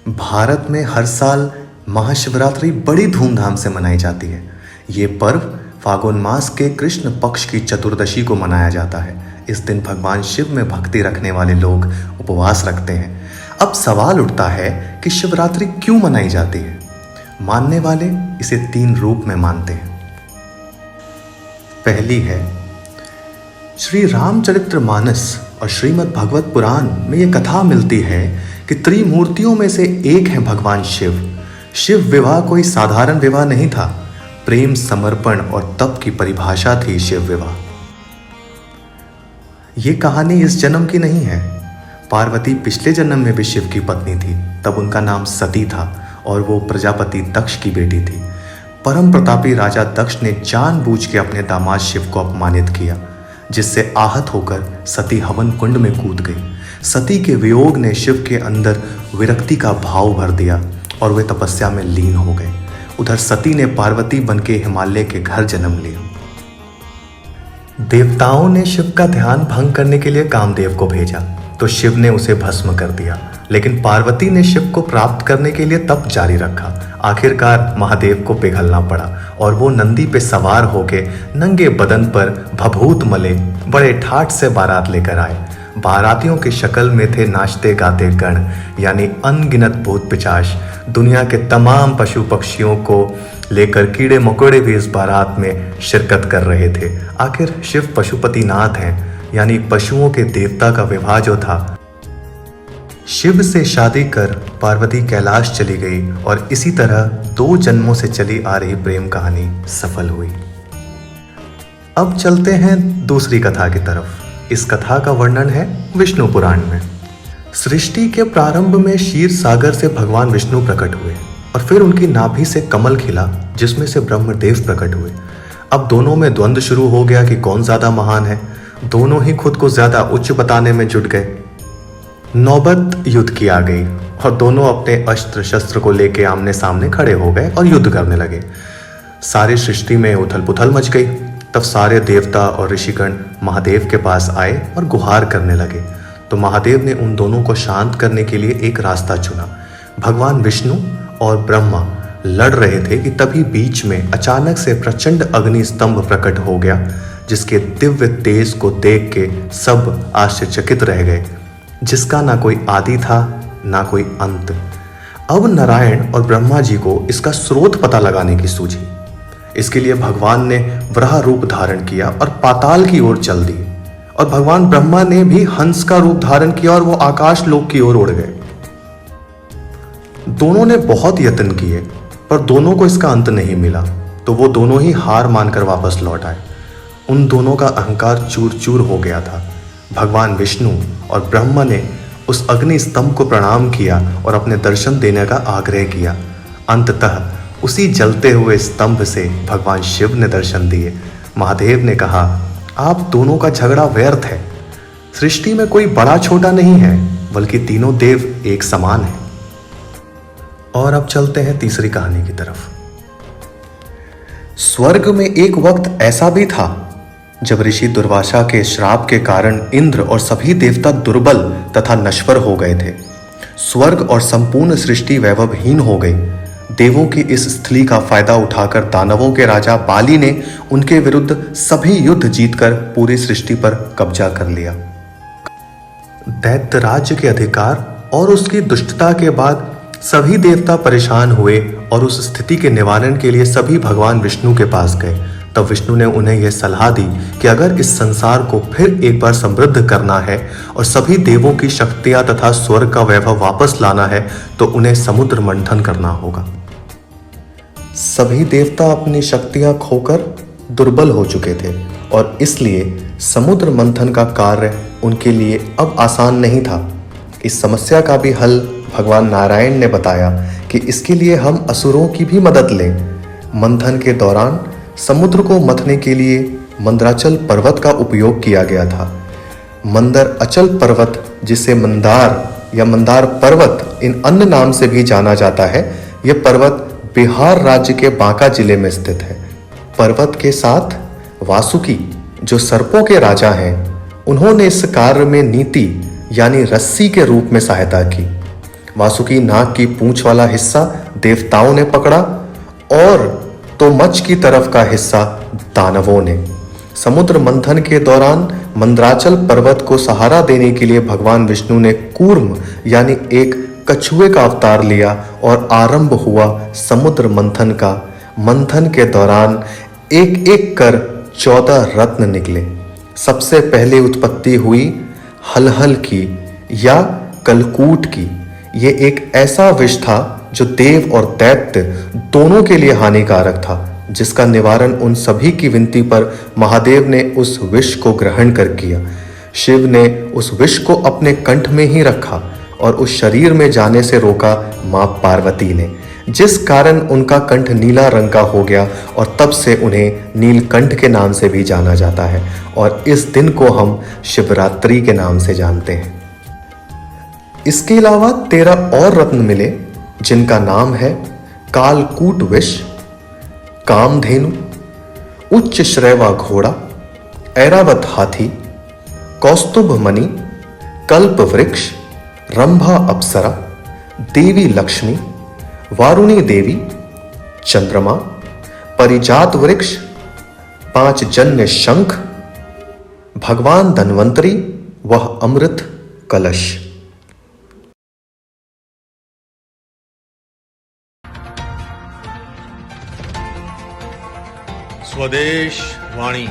भारत में हर साल महाशिवरात्रि बड़ी धूमधाम से मनाई जाती है। ये पर्व फागुन मास के कृष्ण पक्ष की चतुर्दशी को मनाया जाता है। इस दिन भगवान शिव में भक्ति रखने वाले लोग उपवास रखते हैं। अब सवाल उठता है कि शिवरात्रि क्यों मनाई जाती है। मानने वाले इसे 3 रूप में मानते हैं। पहली है श्री रामचरितमानस और श्रीमद् भागवत पुराण में ये कथा मिलती है कि त्रिमूर्तियों में से एक है भगवान शिव। शिव विवाह कोई साधारण विवाह नहीं था, प्रेम, समर्पण और तप की परिभाषा थी शिव विवाह। ये कहानी इस जन्म की नहीं है। पार्वती पिछले जन्म में भी शिव की पत्नी थी, तब उनका नाम सती था और वो प्रजापति दक्ष की बेटी थी। परम प्रतापी राजा दक्ष ने जानबूझ के अपने दामाद शिव को अपमानित किया, जिससे आहत होकर सती हवन कुंड में कूद गई। सती के वियोग ने शिव के अंदर विरक्ति का भाव भर दिया और वे तपस्या में लीन हो गए। उधर सती ने पार्वती बनके हिमालय के घर जन्म लिया। देवताओं ने शिव का ध्यान भंग करने के लिए कामदेव को भेजा, तो शिव ने उसे भस्म कर दिया। लेकिन पार्वती ने शिव को प्राप्त करने के लिए तप जारी रखा। आखिरकार महादेव को पिघलना पड़ा और वो नंदी पे सवार होके नंगे बदन पर भभूत मले बड़े ठाठ से बारात लेकर आए। बारातियों की शक्ल में थे नाचते गाते गण, यानी अनगिनत भूत पिशाच। दुनिया के तमाम पशु पक्षियों को लेकर कीड़े मकोड़े भी इस बारात में शिरकत कर रहे थे। आखिर शिव पशुपतिनाथ हैं, यानी पशुओं के देवता का विवाह जो था। शिव से शादी कर पार्वती कैलाश चली गई और इसी तरह 2 जन्मों से चली आ रही प्रेम कहानी सफल हुई। अब चलते हैं दूसरी कथा की तरफ। इस कथा का वर्णन है विष्णु पुराण में। सृष्टि के प्रारंभ में क्षीर सागर से भगवान विष्णु प्रकट हुए और फिर उनकी नाभि से कमल खिला, जिसमें से ब्रह्मदेव प्रकट हुए। अब दोनों में द्वंद्व शुरू हो गया कि कौन ज्यादा महान है। दोनों ही खुद को ज्यादा उच्च बताने में जुट गए। नौबत युद्ध की आ गई और दोनों अपने अस्त्र शस्त्र को लेके आमने सामने खड़े हो गए और युद्ध करने लगे। सारी सृष्टि में उथल पुथल मच गई। तब सारे देवता और ऋषिगण महादेव के पास आए और गुहार करने लगे। तो महादेव ने उन दोनों को शांत करने के लिए एक रास्ता चुना। भगवान विष्णु और ब्रह्मा लड़ रहे थे कि तभी बीच में अचानक से प्रचंड अग्नि स्तंभ प्रकट हो गया, जिसके दिव्य तेज को देख के सब आश्चर्यचकित रह गए, जिसका ना कोई आदि था ना कोई अंत। अब नारायण और ब्रह्मा जी को इसका स्रोत पता लगाने की सूझी। इसके लिए भगवान ने वराह रूप धारण किया और पाताल की ओर चल दी, और भगवान ब्रह्मा ने भी हंस का रूप धारण किया और वो आकाश लोक की ओर उड़ गए। दोनों ने बहुत यत्न किए, पर दोनों को इसका अंत नहीं मिला, तो वो दोनों ही हार मानकर वापस लौट आए। उन दोनों का अहंकार चूर चूर हो गया था। भगवान विष्णु और ब्रह्मा ने उस अग्नि स्तंभ को प्रणाम किया और अपने दर्शन देने का आग्रह किया। अंततः उसी जलते हुए स्तंभ से भगवान शिव ने दर्शन दिए। महादेव ने कहा, आप दोनों का झगड़ा व्यर्थ है। सृष्टि में कोई बड़ा छोटा नहीं है, बल्कि तीनों देव एक समान हैं। और अब चलते हैं तीसरी कहानी की तरफ। स्वर्ग में एक वक्त ऐसा भी था जब ऋषि दुर्वासा के श्राप के कारण इंद्र और सभी देवता दुर्बल तथा नश्वर हो गए थे। स्वर्ग और संपूर्ण सृष्टि वैभवहीन हो गई। देवों की इस स्थिति का फायदा उठाकर दानवों के राजा बाली ने उनके विरुद्ध सभी युद्ध जीतकर पूरी सृष्टि पर कब्जा कर लिया। दैत्य राज्य के अधिकार और उसकी दुष्टता के बाद सभी देवता परेशान हुए और उस स्थिति के निवारण के लिए सभी भगवान विष्णु के पास गए। तब विष्णु ने उन्हें यह सलाह दी कि अगर इस संसार को फिर एक बार समृद्ध करना है और सभी देवों की शक्तियां तथा स्वर्ग का वैभव वापस लाना है, तो उन्हें समुद्र मंथन करना होगा। सभी देवता अपनी शक्तियां खोकर दुर्बल हो चुके थे और इसलिए समुद्र मंथन का कार्य उनके लिए अब आसान नहीं था। इस समस्या का भी हल भगवान नारायण ने बताया कि इसके लिए हम असुरों की भी मदद लें। मंथन के दौरान समुद्र को मथने के लिए मंदराचल पर्वत का उपयोग किया गया था। मंदर अचल पर्वत, जिसे मंदार या मंदार पर्वत इन अन्य नाम से भी जाना जाता है, यह पर्वत बिहार राज्य के बांका जिले में स्थित है। पर्वत के साथ वासुकी, जो सर्पों के राजा हैं, उन्होंने इस कार्य में नीति यानी रस्सी के रूप में सहायता की। वासुकी नाग की पूंछ वाला हिस्सा देवताओं ने पकड़ा और तो मच की तरफ का हिस्सा दानवों ने। समुद्र मंथन के दौरान मंद्राचल पर्वत को सहारा देने के लिए भगवान विष्णु ने कूर्म यानी एक कछुए का अवतार लिया और आरंभ हुआ समुद्र मंथन का। मंथन के दौरान एक एक कर 14 रत्न निकले। सबसे पहले उत्पत्ति हुई हलहल की या कलकूट की। ये एक ऐसा विष था जो देव और दैत्य दोनों के लिए हानिकारक था, जिसका निवारण उन सभी की विनती पर महादेव ने उस विष को ग्रहण कर किया। शिव ने उस विष को अपने कंठ में ही रखा और उस शरीर में जाने से रोका मां पार्वती ने, जिस कारण उनका कंठ नीला रंग का हो गया और तब से उन्हें नीलकंठ के नाम से भी जाना जाता है और इस दिन को हम शिवरात्रि के नाम से जानते हैं। इसके अलावा 13 और रत्न मिले, जिनका नाम है कालकूट विष, कामधेनु, उच्च श्रेवा घोड़ा, ऐरावत हाथी, कौस्तुभ मणि, कल्प वृक्ष, रंभा अप्सरा, देवी लक्ष्मी, वारुणी देवी, चंद्रमा, परिजात वृक्ष, 5 जन्य शंख, भगवान धन्वंतरी, वह अमृत कलश। स्वदेश वाणी।